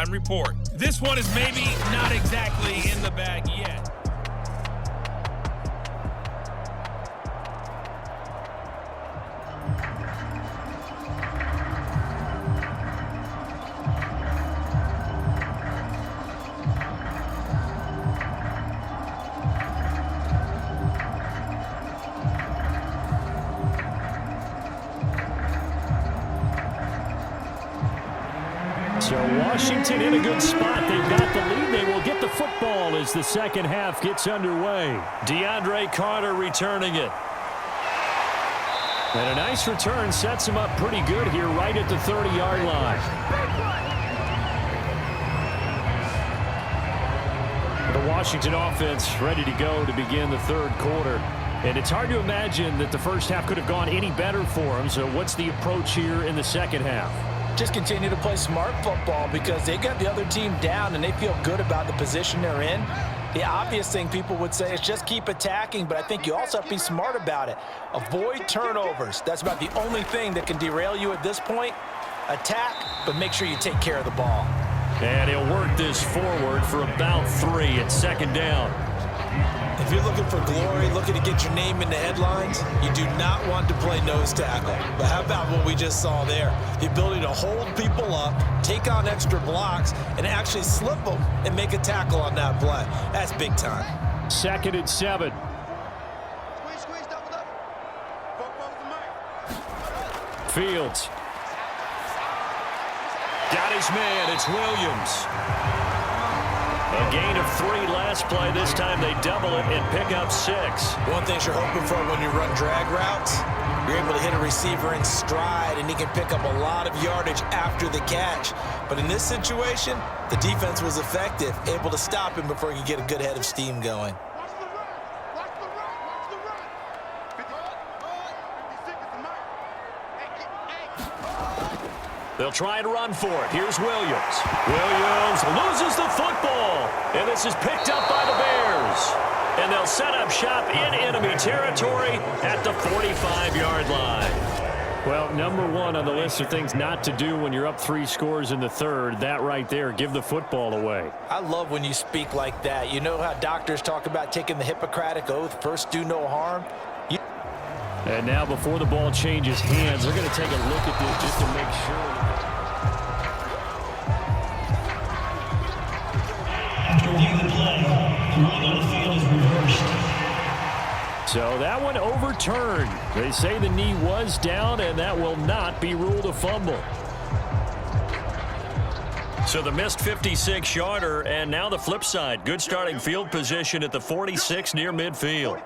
halftime report. This one is maybe not exactly in the bag yet. So Washington in a good spot. They've got the lead. They will get the football as the second half gets underway. DeAndre Carter returning it. And a nice return sets him up pretty good here right at the 30-yard line. The Washington offense ready to go to begin the third quarter. And it's hard to imagine that the first half could have gone any better for them. So what's the approach here in the second half? Just continue to play smart football because they got the other team down and they feel good about the position they're in. The obvious thing people would say is just keep attacking, but I think you also have to be smart about it. Avoid turnovers. That's about the only thing that can derail you at this point. Attack, but make sure you take care of the ball. And he'll work this forward for about 3 at second down. If you're looking for glory, looking to get your name in the headlines, you do not want to play nose tackle. But how about what we just saw there? The ability to hold people up, take on extra blocks, and actually slip them and make a tackle on that play. That's big time. 2nd and 7. Fields. Got his man. It's Williams. A gain of 3 last play. This time they double it and pick up 6. One thing you're hoping for when you run drag routes, you're able to hit a receiver in stride, and he can pick up a lot of yardage after the catch. But in this situation, the defense was effective, able to stop him before he could get a good head of steam going. They'll try and run for it. Here's Williams. Williams loses the football. And this is picked up by the Bears. And they'll set up shop in enemy territory at the 45-yard line. Well, number 1 on the list of things not to do when you're up 3 scores in the third. That right there, give the football away. I love when you speak like that. You know how doctors talk about taking the Hippocratic Oath, first do no harm? And now before the ball changes hands, they're going to take a look at this just to make sure. After reviewing the play, the ruling on the field is reversed. So that one overturned. They say the knee was down, and that will not be ruled a fumble. So the missed 56-yarder, and now the flip side. Good starting field position at the 46 near midfield.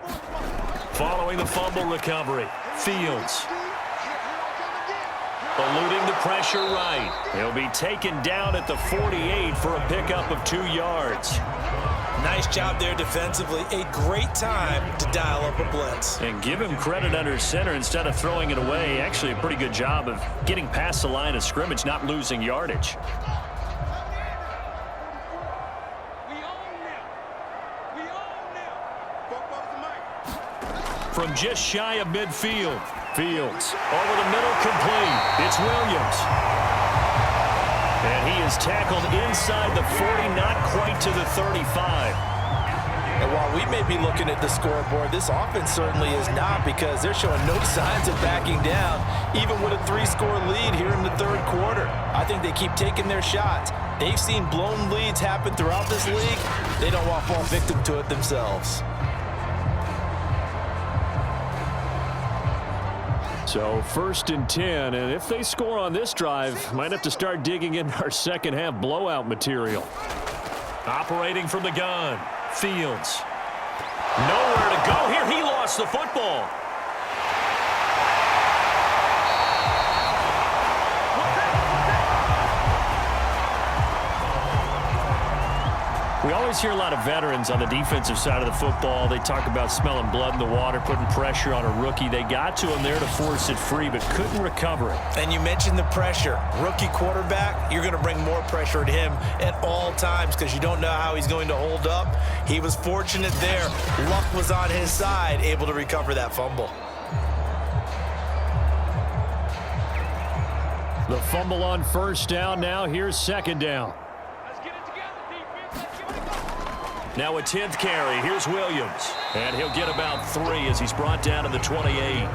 Following the fumble recovery, Fields. Eluding the pressure right. He'll be taken down at the 48 for a pickup of 2 yards. Nice job there defensively. A great time to dial up a blitz. And give him credit under center instead of throwing it away. Actually a pretty good job of getting past the line of scrimmage, not losing yardage. From just shy of midfield. Fields over the middle, complete. It's Williams. And he is tackled inside the 40, not quite to the 35. And while we may be looking at the scoreboard, this offense certainly is not, because they're showing no signs of backing down, even with a 3-score lead here in the third quarter. I think they keep taking their shots. They've seen blown leads happen throughout this league. They don't want to fall victim to it themselves. So 1st and 10, and if they score on this drive, might have to start digging in our second half blowout material. Operating from the gun, Fields. Nowhere to go here. He lost the football. We always hear a lot of veterans on the defensive side of the football. They talk about smelling blood in the water, putting pressure on a rookie. They got to him there to force it free, but couldn't recover it. And you mentioned the pressure. Rookie quarterback, you're going to bring more pressure at him at all times because you don't know how he's going to hold up. He was fortunate there. Luck was on his side, able to recover that fumble. The fumble on 1st down. Now here's 2nd down. Now a 10th carry. Here's Williams. And he'll get about 3 as he's brought down to the 28.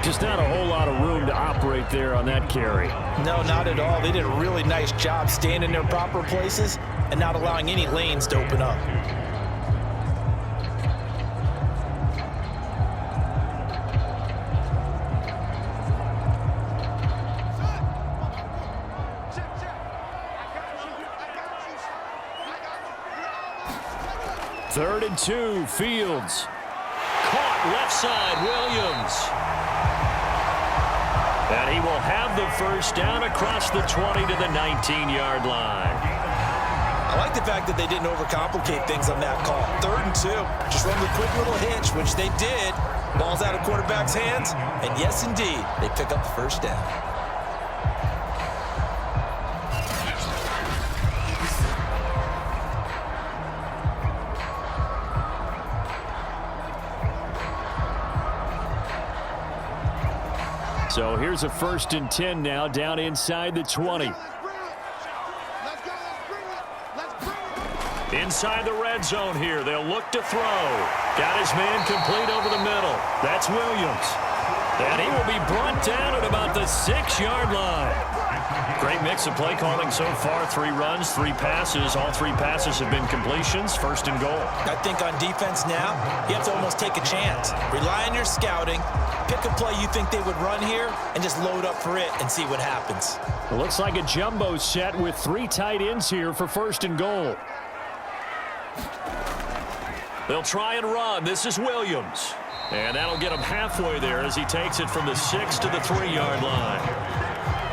Just not a whole lot of room to operate there on that carry. No, not at all. They did a really nice job staying in their proper places and not allowing any lanes to open up. Third and 2, Fields. Caught left side, Williams. And he will have the first down across the 20 to the 19-yard line. I like the fact that they didn't overcomplicate things on that call. Third and 2, just run the quick little hitch, which they did. Ball's out of quarterback's hands, and yes, indeed, they pick up the first down. So here's a 1st and 10 now, down inside the 20. Inside the red zone here. They'll look to throw. Got his man complete over the middle. That's Williams. And he will be brought down at about the 6-yard line. Great mix of play calling so far. 3 runs, 3 passes. All 3 passes have been completions. 1st and goal. I think on defense now, you have to almost take a chance. Rely on your scouting. Pick a play you think they would run here and just load up for it and see what happens. It looks like a jumbo set with 3 tight ends here for 1st and goal. They'll try and run. This is Williams. And that'll get him halfway there as he takes it from the 6 to the 3-yard line.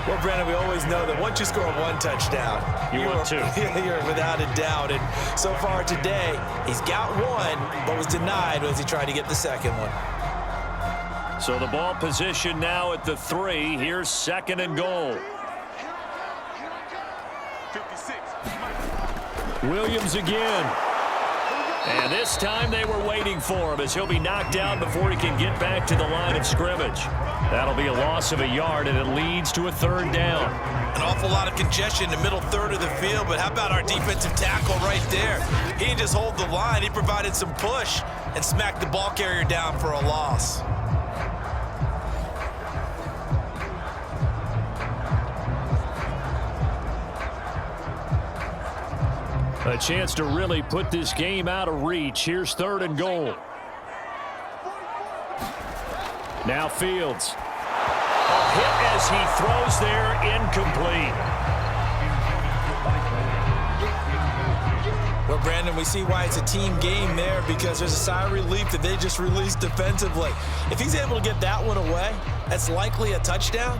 Well, Brandon, we always know that once you score 1 touchdown, You want 2. You're without a doubt. And so far today, he's got 1, but was denied as he tried to get the second one. So the ball position now at the 3. Here's 2nd and goal. Williams again. And this time they were waiting for him as he'll be knocked down before he can get back to the line of scrimmage. That'll be a loss of a yard, and it leads to a 3rd down. An awful lot of congestion in the middle third of the field, but how about our defensive tackle right there? He didn't just hold the line. He provided some push and smacked the ball carrier down for a loss. A chance to really put this game out of reach. Here's 3rd and goal. Now Fields. A hit as he throws there, incomplete. Well, Brandon, we see why it's a team game there because there's a sigh of relief that they just released defensively. If he's able to get that one away, that's likely a touchdown.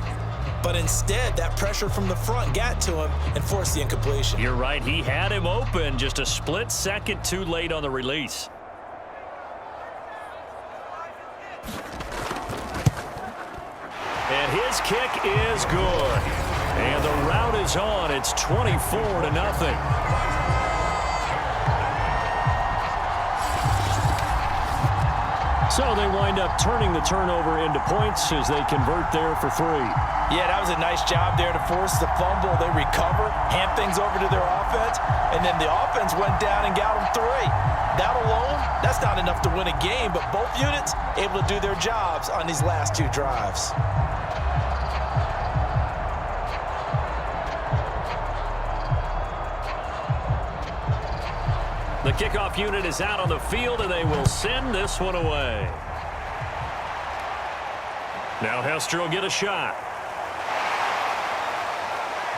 But instead, that pressure from the front got to him and forced the incompletion. You're right. He had him open, just a split second too late on the release. And his kick is good. And the route is on. It's 24-0. So they wind up turning the turnover into points as they convert there for 3. Yeah, that was a nice job there to force the fumble. They recover, hand things over to their offense, and then the offense went down and got them 3. That alone, that's not enough to win a game, but both units able to do their jobs on these last 2 drives. The kickoff unit is out on the field, and they will send this one away. Now Hester will get a shot.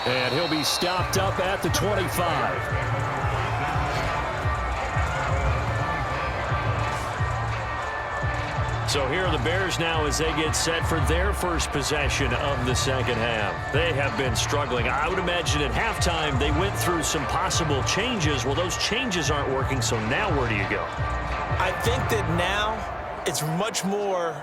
And he'll be stopped up at the 25. So here are the Bears now as they get set for their first possession of the second half. They have been struggling. I would imagine at halftime they went through some possible changes. Well, those changes aren't working, so now where do you go? I think that now it's much more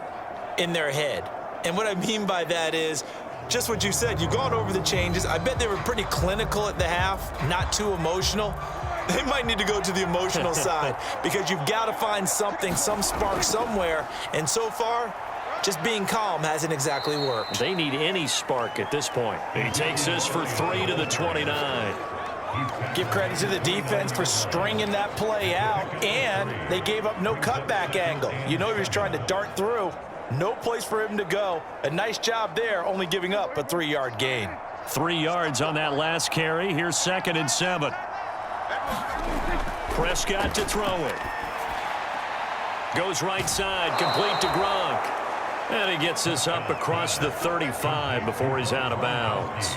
in their head. And what I mean by that is just what you said. You've gone over the changes. I bet they were pretty clinical at the half, not too emotional. They might need to go to the emotional side because you've got to find something, some spark somewhere. And so far, just being calm hasn't exactly worked. They need any spark at this point. He takes this for 3 to the 29. Give credit to the defense for stringing that play out, and they gave up no cutback angle. You know he was trying to dart through. No place for him to go. A nice job there, only giving up a 3-yard gain. 3 yards on that last carry. Here's 2nd and 7. Prescott to throw it. Goes right side, complete to Gronk. And he gets this up across the 35 before he's out of bounds.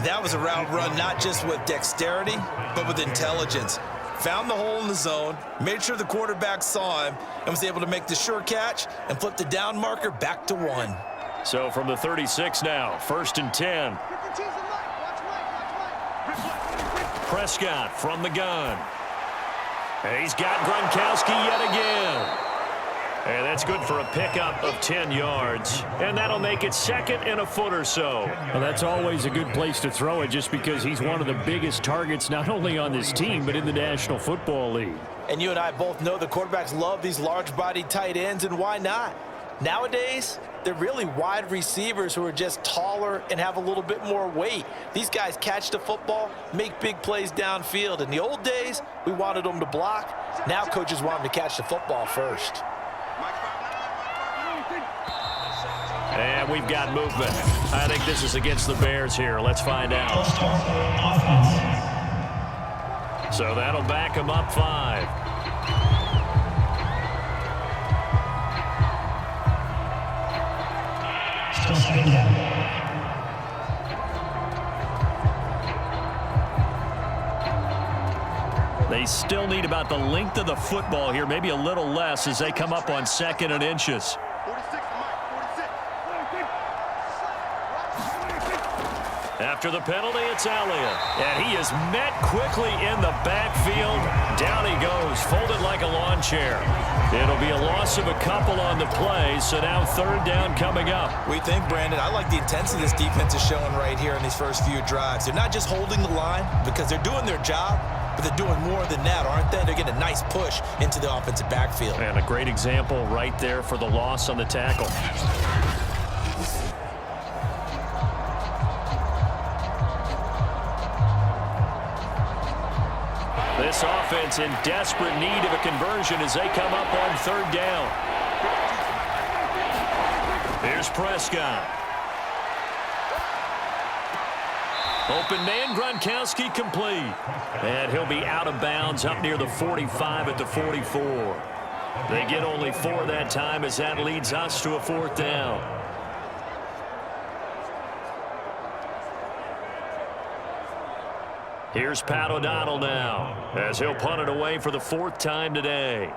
That was a route run not just with dexterity, but with intelligence. Found the hole in the zone, made sure the quarterback saw him, and was able to make the sure catch and flip the down marker back to 1. So from the 36 now, 1st and 10. Prescott from the gun. And he's got Gronkowski yet again. And that's good for a pickup of 10 yards. And that'll make it 2nd and a foot or so. Well, that's always a good place to throw it just because he's one of the biggest targets not only on this team but in the National Football League. And you and I both know the quarterbacks love these large-bodied tight ends, and why not? Nowadays, they're really wide receivers who are just taller and have a little bit more weight. These guys catch the football, make big plays downfield. In the old days, we wanted them to block. Now coaches want them to catch the football first. And we've got movement. I think this is against the Bears here. Let's find out. So that'll back them up 5. Still 2nd down. They still need about the length of the football here, maybe a little less as they come up on 2nd and inches. After the penalty, it's Elliott. And he is met quickly in the backfield. Down he goes, folded like a lawn chair. It'll be a loss of a couple on the play, so now 3rd down coming up. We think, Brandon, I like the intensity this defense is showing right here in these first few drives. They're not just holding the line because they're doing their job, but they're doing more than that, aren't they? They're getting a nice push into the offensive backfield. And a great example right there for the loss on the tackle. This offense in desperate need of a conversion as they come up on 3rd down. Here's Prescott. Open man, Gronkowski complete. And he'll be out of bounds up near the 45 at the 44. They get only 4 that time as that leads us to a 4th down. Here's Pat O'Donnell now as he'll punt it away for the 4th time today.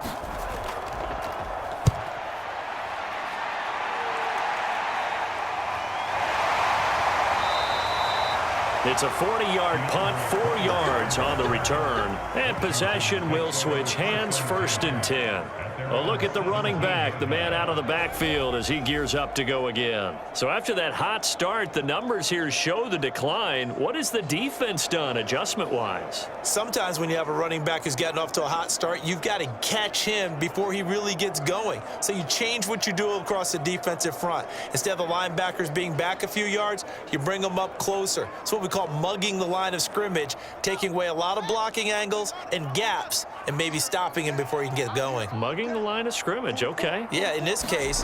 It's a 40-yard punt, 4 yards on the return. And possession will switch hands, 1st and 10. A look at the running back, the man out of the backfield as he gears up to go again. So after that hot start, the numbers here show the decline. What has the defense done adjustment-wise? Sometimes when you have a running back who's gotten off to a hot start, you've got to catch him before he really gets going. So you change what you do across the defensive front. Instead of the linebackers being back a few yards, you bring them up closer. It's what we call mugging the line of scrimmage, taking away a lot of blocking angles and gaps and maybe stopping him before he can get going. Mugging the line of scrimmage, okay. Yeah, in this case.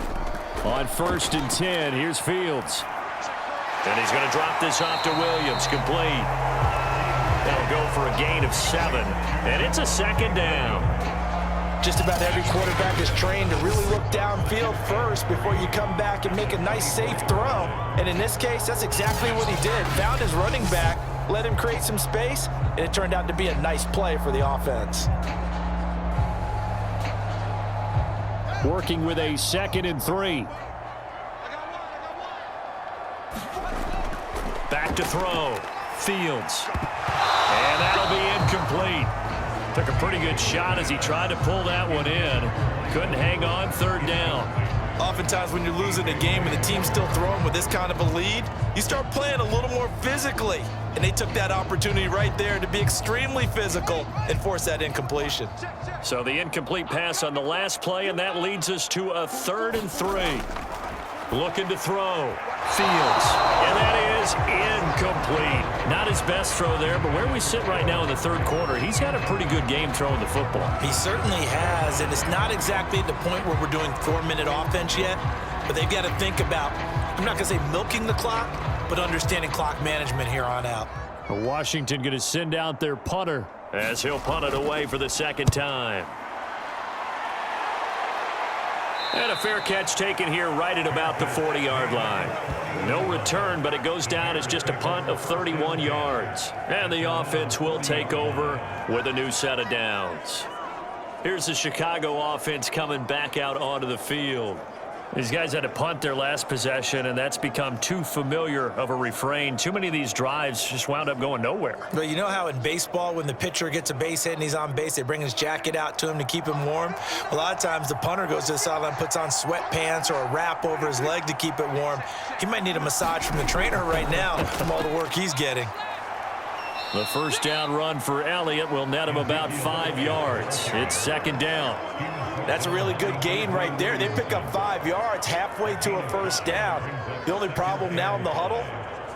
On 1st and 10, here's Fields. And he's going to drop this off to Williams, complete. That'll go for a gain of 7, and it's a 2nd down. Just about every quarterback is trained to really look downfield first before you come back and make a nice, safe throw. And in this case, that's exactly what he did. Found his running back, let him create some space, and it turned out to be a nice play for the offense. Working with a 2nd and 3. Back to throw. Fields. And that'll be incomplete. Took a pretty good shot as he tried to pull that one in. Couldn't hang on, 3rd down. Oftentimes when you're losing a game and the team's still throwing with this kind of a lead, you start playing a little more physically. And they took that opportunity right there to be extremely physical and force that incompletion. So the incomplete pass on the last play, and that leads us to a 3rd and 3. Looking to throw. Fields. And that is incomplete. Not his best throw there, but where we sit right now in the third quarter, he's had a pretty good game throwing the football. He certainly has, and it's not exactly at the point where we're doing 4-minute offense yet, but they've got to think about, I'm not going to say milking the clock, but understanding clock management here on out. Washington going to send out their punter, as he'll punt it away for the second time. And a fair catch taken here right at about the 40-yard line. No return, but it goes down as just a punt of 31 yards. And the offense will take over with a new set of downs. Here's the Chicago offense coming back out onto the field. These guys had to punt their last possession, and that's become too familiar of a refrain. Too many of these drives just wound up going nowhere. But you know how in baseball, when the pitcher gets a base hit and he's on base, they bring his jacket out to him to keep him warm? A lot of times the punter goes to the sideline, puts on sweatpants or a wrap over his leg to keep it warm. He might need a massage from the trainer right now from all the work he's getting. The first down run for Elliott will net him about 5 yards. It's second down. That's a really good gain right there. They pick up 5 yards halfway to a first down. The only problem now in the huddle,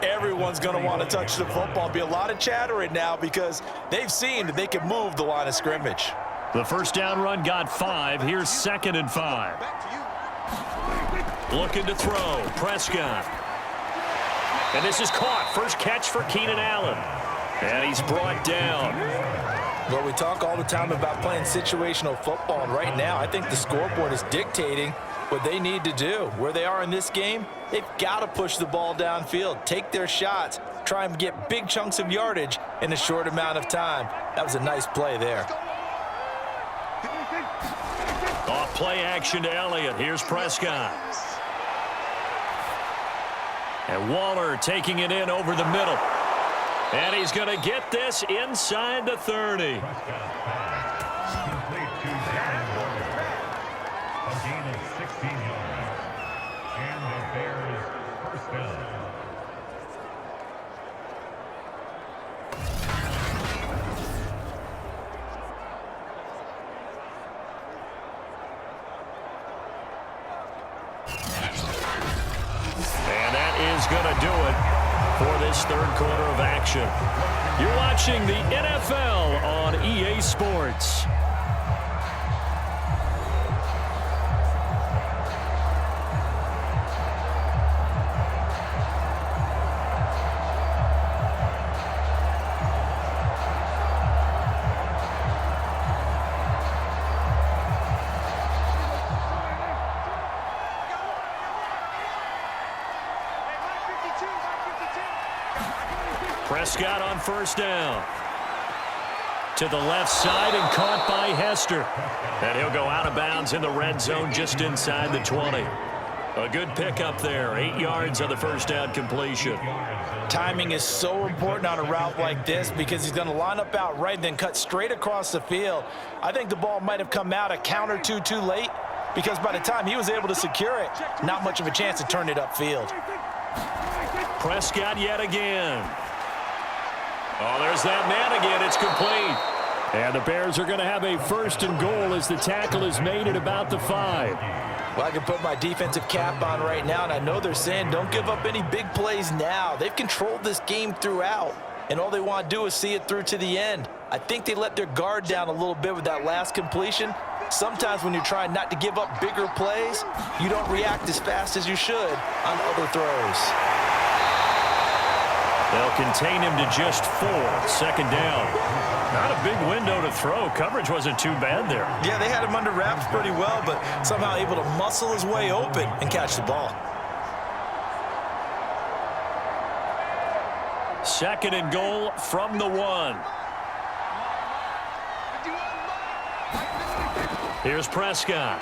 everyone's going to want to touch the football. Be a lot of chattering now because they've seen that they can move the line of scrimmage. The first down run got 5. Here's 2nd and 5. Looking to throw. Prescott. And this is caught. First catch for Keenan Allen. And he's brought down. Well, we talk all the time about playing situational football, and right now I think the scoreboard is dictating what they need to do. Where they are in this game, they've got to push the ball downfield, take their shots, try and get big chunks of yardage in a short amount of time. That was a nice play there. Off play action to Elliott. Here's Prescott. And Waller taking it in over the middle. And he's going to get this inside the 30. And that is going to do it for this third quarter of action. You're watching the NFL on EA Sports. Prescott on first down. To the left side and caught by Hester. And he'll go out of bounds in the red zone just inside the 20. A good pickup there. 8 yards on the first down completion. Timing is so important on a route like this because he's going to line up out right and then cut straight across the field. I think the ball might have come out a count or two too late because by the time he was able to secure it, not much of a chance to turn it upfield. Prescott yet again. Oh, there's that man again. It's complete. And the Bears are going to have a 1st and goal as the tackle is made at about the 5. Well, I can put my defensive cap on right now, and I know they're saying don't give up any big plays now. They've controlled this game throughout, and all they want to do is see it through to the end. I think they let their guard down a little bit with that last completion. Sometimes when you're trying not to give up bigger plays, you don't react as fast as you should on other throws. They'll contain him to just 4. Second down. Not a big window to throw. Coverage wasn't too bad there. Yeah, they had him under wraps pretty well, but somehow able to muscle his way open and catch the ball. 2nd and goal from the 1. Here's Prescott.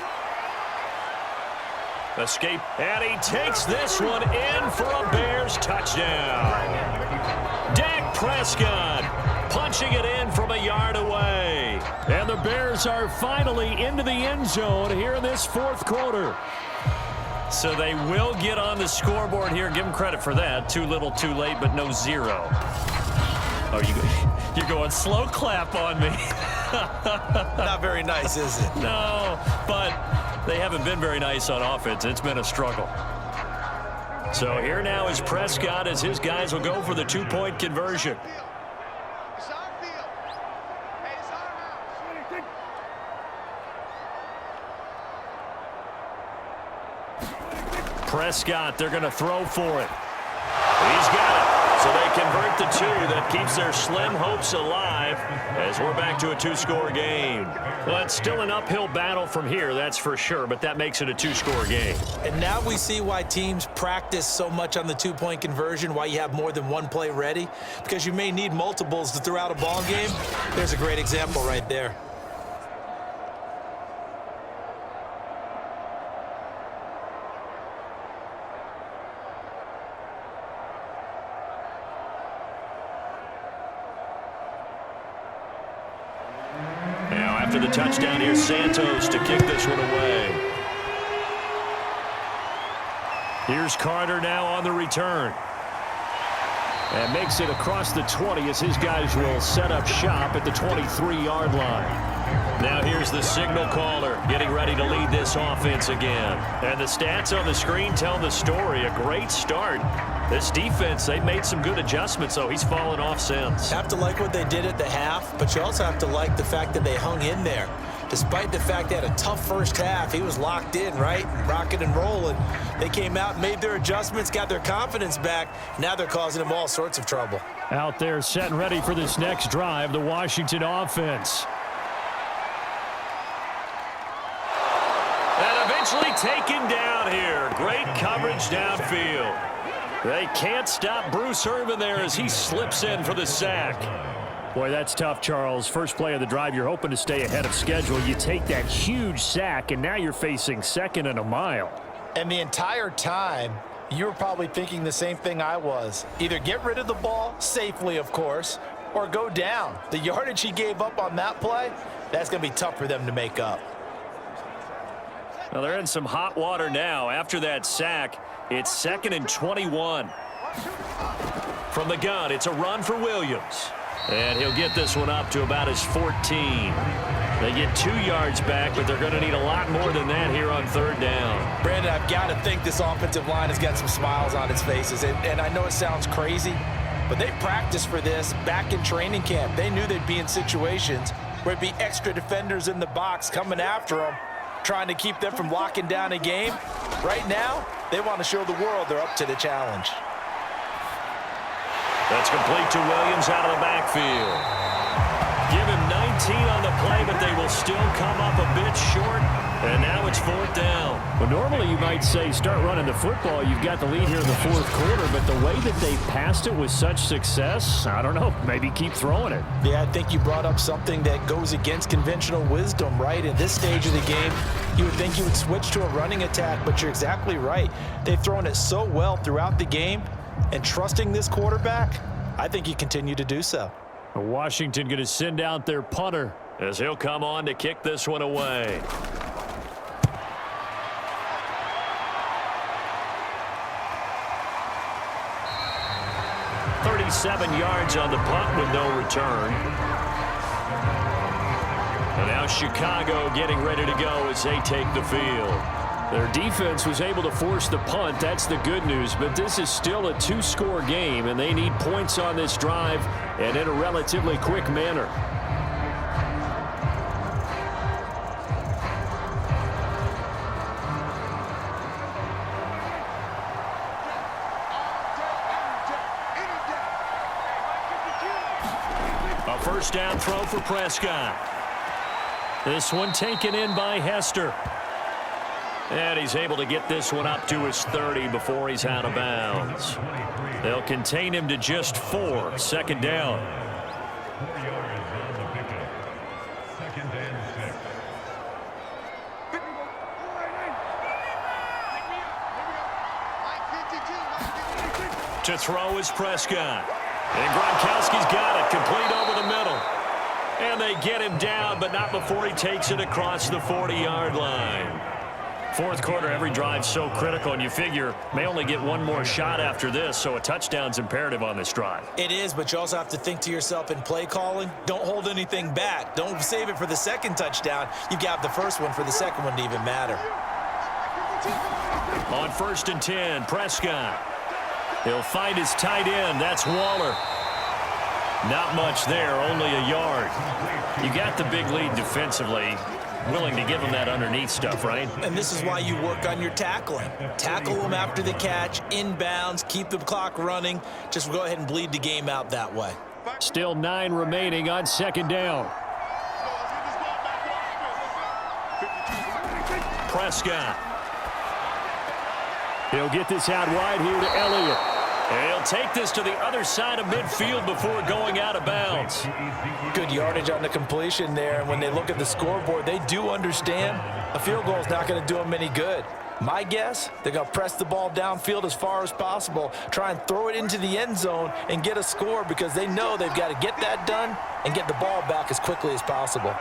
Escape, and he takes this one in for a Bears touchdown. Dak Prescott punching it in from a yard away. And the Bears are finally into the end zone here in this 4th quarter. So they will get on the scoreboard here. Give them credit for that. Too little, too late, but no 0. Oh, you're going slow clap on me. Not very nice, is it? No, but they haven't been very nice on offense. It's been a struggle. So here now is Prescott as his guys will go for the two-point conversion. Prescott, they're going to throw for it. He's got it. So they convert the two. That keeps their slim hopes alive as we're back to a two-score game. Well, it's still an uphill battle from here, that's for sure, but that makes it a two-score game. And now we see why teams practice so much on the two-point conversion, why you have more than one play ready, because you may need multiples to throw out a ball game. There's a great example right there. After the touchdown, here's Santos to kick this one away. Here's Carter now on the return. And makes it across the 20 as his guys will set up shop at the 23-yard line. Now here's the signal caller getting ready to lead this offense again. And the stats on the screen tell the story. A great start. This defense, they've made some good adjustments, so he's fallen off since. You have to like what they did at the half, but you also have to like the fact that they hung in there. Despite the fact they had a tough first half, he was locked in, right? Rocking and rolling. They came out, made their adjustments, got their confidence back. Now they're causing him all sorts of trouble. Out there set and ready for this next drive, the Washington offense. And eventually taken down here. Great coverage downfield. They can't stop Bruce Irvin there as he slips in for the sack. Boy, that's tough, Charles. First play of the drive, you're hoping to stay ahead of schedule. You take that huge sack, and now you're facing second and a mile. And the entire time, you were probably thinking the same thing I was. Either get rid of the ball, safely, of course, or go down. The yardage he gave up on that play, that's going to be tough for them to make up. Well, they're in some hot water now. After that sack, it's 2nd and 21. From the gun, it's a run for Williams. And he'll get this one up to about his 14. They get 2 yards back, but they're going to need a lot more than that here on third down. Brandon, I've got to think this offensive line has got some smiles on its faces. And I know it sounds crazy, but they practiced for this back in training camp. They knew they'd be in situations where it'd be extra defenders in the box coming after them, trying to keep them from locking down a game. Right now, they want to show the world they're up to the challenge. That's complete to Williams out of the backfield. Give him 19 on the play, but they will still come up a bit short. And now it's 4th down. Well, normally you might say start running the football. You've got the lead here in the 4th quarter, but the way that they passed it with such success, I don't know, maybe keep throwing it. Yeah, I think you brought up something that goes against conventional wisdom, right? At this stage of the game, you would think you would switch to a running attack, but you're exactly right. They've thrown it so well throughout the game, and trusting this quarterback, I think you continue to do so. Washington going to send out their punter as he'll come on to kick this one away. "37 yards on the punt with no return. And now Chicago getting ready to go as they take the field. Their defense was able to force the punt. That's the good news. But this is still a 2-score game, and they need points on this drive and in a relatively quick manner. A first down throw for Prescott. This one taken in by Hester. And he's able to get this one up to his 30 before he's out of bounds. They'll contain him to just 4. 2nd down. To throw is Prescott. And Gronkowski's got it, complete over the middle. And they get him down, but not before he takes it across the 40-yard line. 4th quarter, every drive's so critical, and you figure may only get one more shot after this, so a touchdown's imperative on this drive. It is, but you also have to think to yourself in play calling, don't hold anything back. Don't save it for the second touchdown. You've got the first one for the second one to even matter. On 1st and 10, Prescott. He'll find his tight end. That's Waller. Not much there, only a yard. You got the big lead defensively. Willing to give him that underneath stuff, right? And this is why you work on your tackling. Tackle them after the catch, inbounds, keep the clock running. Just go ahead and bleed the game out that way. Still 9 remaining on 2nd down. Prescott. He'll get this out wide here to Elliott. And he'll take this to the other side of midfield before going out of bounds. Good yardage on the completion there. And when they look at the scoreboard, they do understand a field goal is not going to do them any good. My guess, they're going to press the ball downfield as far as possible, try and throw it into the end zone and get a score because they know they've got to get that done and get the ball back as quickly as possible.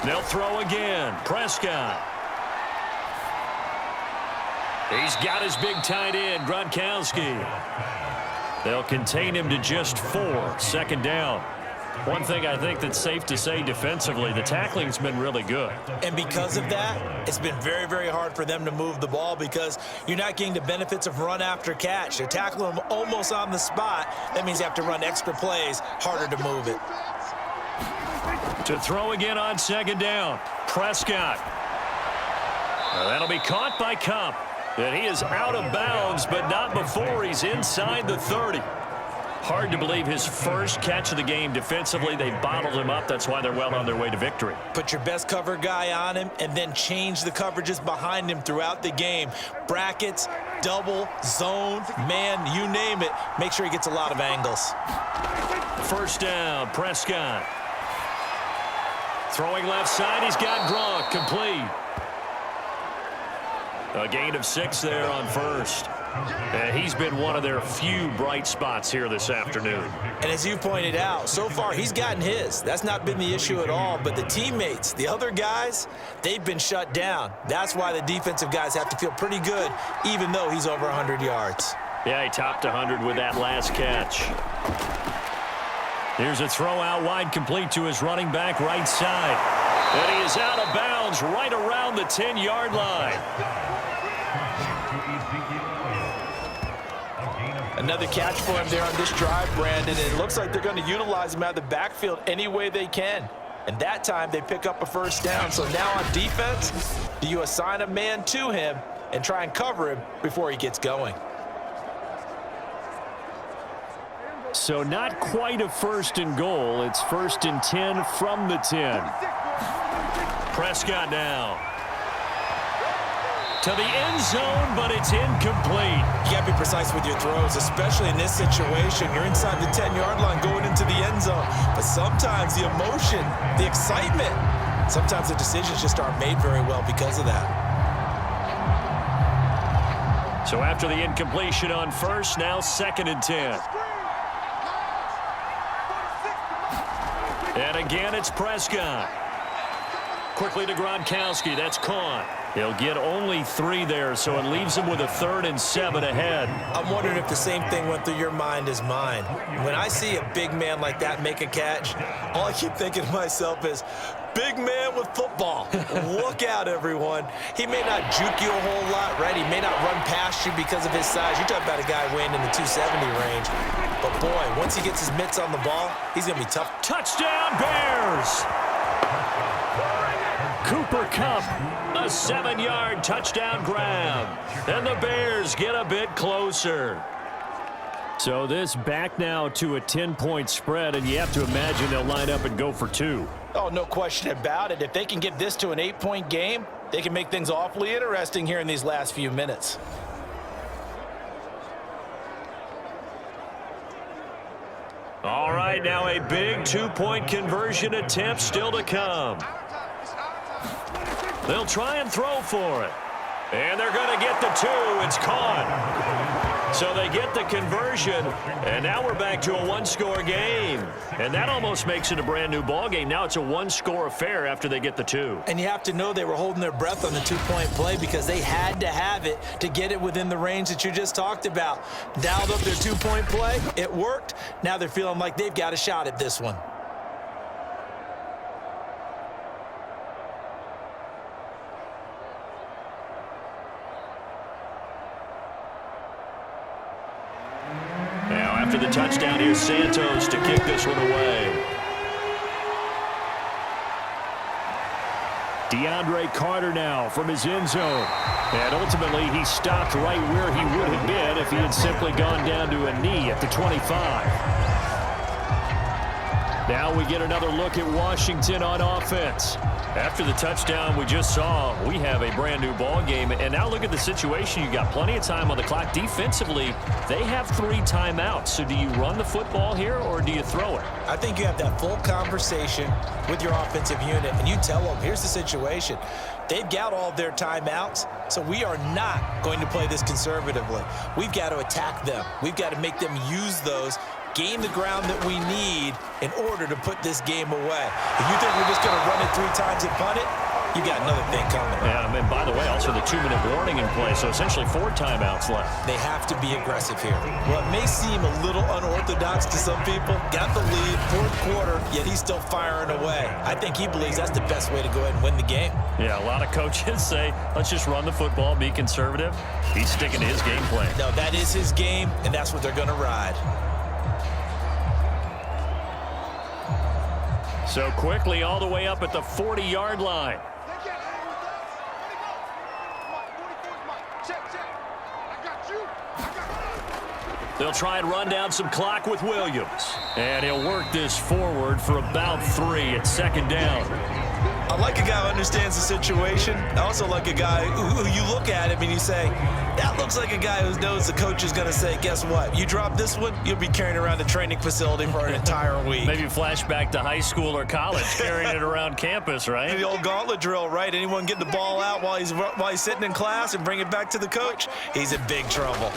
They'll throw again. Prescott. He's got his big tight end, Gronkowski. They'll contain him to just 4. 2nd down. One thing I think that's safe to say defensively, the tackling's been really good. And because of that, it's been very, very hard for them to move the ball because you're not getting the benefits of run after catch. They're tackling them almost on the spot. That means you have to run extra plays, harder to move it. To throw again on 2nd down, Prescott. Well, that'll be caught by Kupp. And he is out of bounds, but not before he's inside the 30. Hard to believe his first catch of the game defensively. They bottled him up. That's why they're well on their way to victory. Put your best cover guy on him and then change the coverages behind him throughout the game. Brackets, double, zone, man, you name it. Make sure he gets a lot of angles. 1st down, Prescott. Throwing left side, he's got Gronk, complete. A gain of 6 there on 1st. And he's been one of their few bright spots here this afternoon. And as you pointed out, so far he's gotten his. That's not been the issue at all. But the teammates, the other guys, they've been shut down. That's why the defensive guys have to feel pretty good, even though he's over 100 yards. Yeah, he topped 100 with that last catch. Here's a throw out wide, complete to his running back right side. And he is out of bounds right around the 10-yard line. Another catch for him there on this drive, Brandon. And it looks like they're going to utilize him out of the backfield any way they can. And that time they pick up a 1st down. So now on defense, do you assign a man to him and try and cover him before he gets going? So not quite a 1st and goal. It's 1st and 10 from the 10. Prescott now. To the end zone, but it's incomplete. You got to be precise with your throws, especially in this situation. You're inside the 10-yard line going into the end zone. But sometimes the emotion, the excitement, sometimes the decisions just aren't made very well because of that. So after the incompletion on 1st, now 2nd and 10. And again, it's Prescott. Quickly to Gronkowski. That's caught. He'll get only 3 there, so it leaves him with a 3rd and 7 ahead. I'm wondering if the same thing went through your mind as mine. When I see a big man like that make a catch, all I keep thinking to myself is, big man with football. Look out, everyone. He may not juke you a whole lot, right? He may not run past you because of his size. You're talking about a guy weighing in the 270 range. But, boy, once he gets his mitts on the ball, he's going to be tough. Touchdown, Bears! Cooper Kupp, a 7-yard touchdown grab. And the Bears get a bit closer. So this back now to a 10-point spread, and you have to imagine they'll line up and go for 2. Oh, no question about it. If they can get this to an 8-point game, they can make things awfully interesting here in these last few minutes. All right, now a big 2-point conversion attempt still to come. They'll try and throw for it. And they're going to get the 2. It's caught. So they get the conversion, and now we're back to a 1-score game. And that almost makes it a brand-new ball game. Now it's a 1-score affair after they get the 2. And you have to know they were holding their breath on the 2-point play because they had to have it to get it within the range that you just talked about. Dialed up their 2-point play. It worked. Now they're feeling like they've got a shot at this one. After the touchdown, here's Santos to kick this one away. DeAndre Carter now from his end zone. And ultimately, he stopped right where he would have been if he had simply gone down to a knee at the 25. Now we get another look at Washington on offense. After the touchdown we just saw, we have a brand new ball game. And now look at the situation. You got plenty of time on the clock. Defensively, they have 3 timeouts. So do you run the football here or do you throw it? I think you have that full conversation with your offensive unit, and you tell them, here's the situation. They've got all their timeouts, so we are not going to play this conservatively. We've got to attack them. We've got to make them use those, gain the ground that we need in order to put this game away. If you think we're just going to run it 3 times and punt it, you got another thing coming. Yeah, and by the way, also the 2-minute warning in play, so essentially 4 timeouts left. They have to be aggressive here. Well, it may seem a little unorthodox to some people. Got the lead, 4th quarter, yet he's still firing away. I think he believes that's the best way to go ahead and win the game. Yeah, a lot of coaches say, let's just run the football, be conservative. He's sticking to his game plan. No, that is his game, and that's what they're going to ride. So quickly all the way up at the 40-yard line. They'll try and run down some clock with Williams. And he'll work this forward for about 3 at 2nd down. I like a guy who understands the situation. I also like a guy who you look at him and you say, that looks like a guy who knows the coach is going to say, guess what? You drop this one, you'll be carrying around the training facility for an entire week. Maybe flashback to high school or college, carrying it around campus, right? The old gauntlet drill, right? Anyone get the ball out while he's sitting in class and bring it back to the coach? He's in big trouble.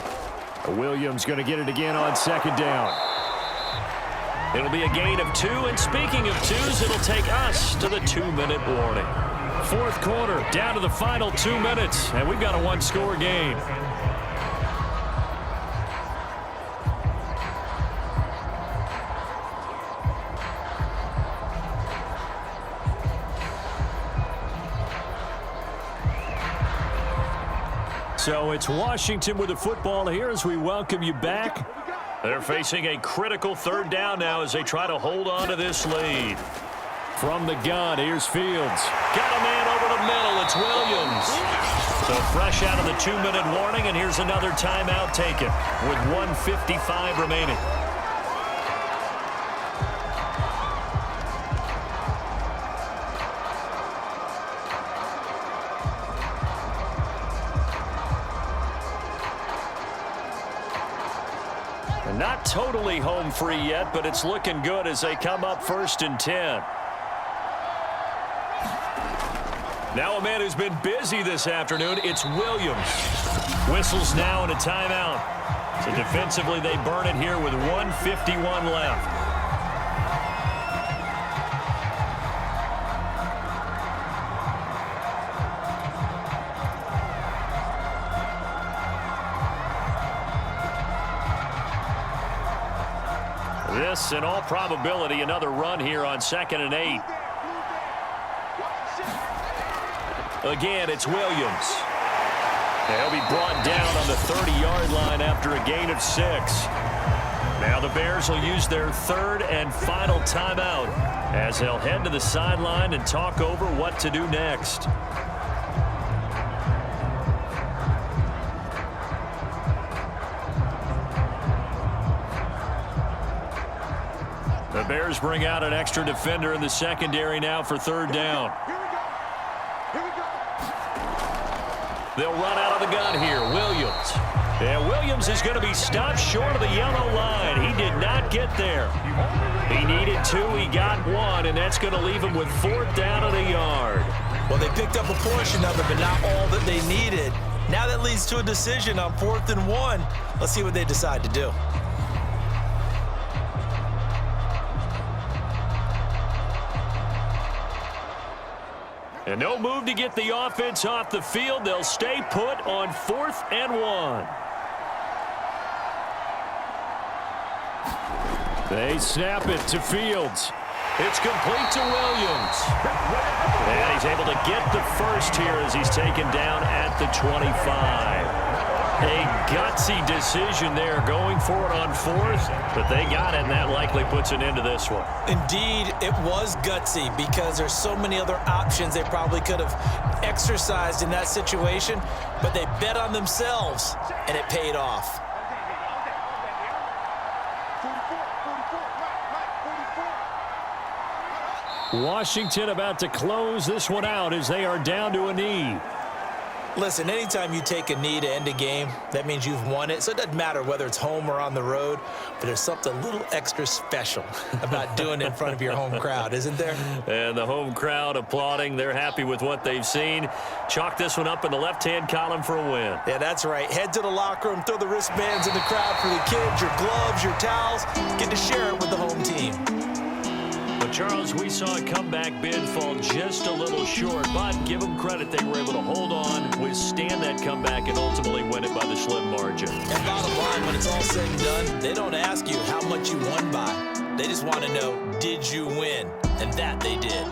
Williams going to get it again on 2nd down. It'll be a gain of 2, and speaking of 2s, it'll take us to the 2-minute warning. 4th quarter, down to the final 2 minutes, and we've got a 1-score game. So it's Washington with the football here as we welcome you back. They're facing a critical 3rd down now as they try to hold on to this lead. From the gun, here's Fields. Got a man over the middle. It's Williams. So fresh out of the 2-minute warning, and here's another timeout taken with 1:55 remaining. Not totally home free yet, but it's looking good as they come up 1st and 10. Now a man who's been busy this afternoon, it's Williams. Whistles now and a timeout. So defensively they burn it here with 1:51 left. This, in all probability, another run here on 2nd and 8. Again, it's Williams. They'll be brought down on the 30-yard line after a gain of 6. Now the Bears will use their 3rd and final timeout as they'll head to the sideline and talk over what to do next. The Bears bring out an extra defender in the secondary now for 3rd down. They'll run out of the gun here. Williams. And Williams is going to be stopped short of the yellow line. He did not get there. He needed 2. He got 1, and that's going to leave him with 4th down and a yard. Well, they picked up a portion of it, but not all that they needed. Now that leads to a decision on 4th and 1. Let's see what they decide to do. And no move to get the offense off the field. They'll stay put on 4th and 1. They snap it to Fields. It's complete to Williams. And he's able to get the first here as he's taken down at the 25. A gutsy decision there, going for it on fourth, but they got it, and that likely puts an end to this one. Indeed, it was gutsy because there's so many other options they probably could have exercised in that situation, but they bet on themselves, and it paid off. Washington about to close this one out as they are down to a knee. Listen, anytime you take a knee to end a game, that means you've won it. So it doesn't matter whether it's home or on the road, but there's something a little extra special about doing it in front of your home crowd, isn't there? And the home crowd applauding. They're happy with what they've seen. Chalk this one up in the left-hand column for a win. Yeah, that's right. Head to the locker room, throw the wristbands in the crowd for the kids, your gloves, your towels. Get to share it with the home team. But, Charles, we saw a comeback bid fall just a little short, but give them credit. They were able to hold on, withstand that comeback, and ultimately win it by the slim margin. And bottom line, when it's all said and done, they don't ask you how much you won by. They just want to know, did you win? And that they did.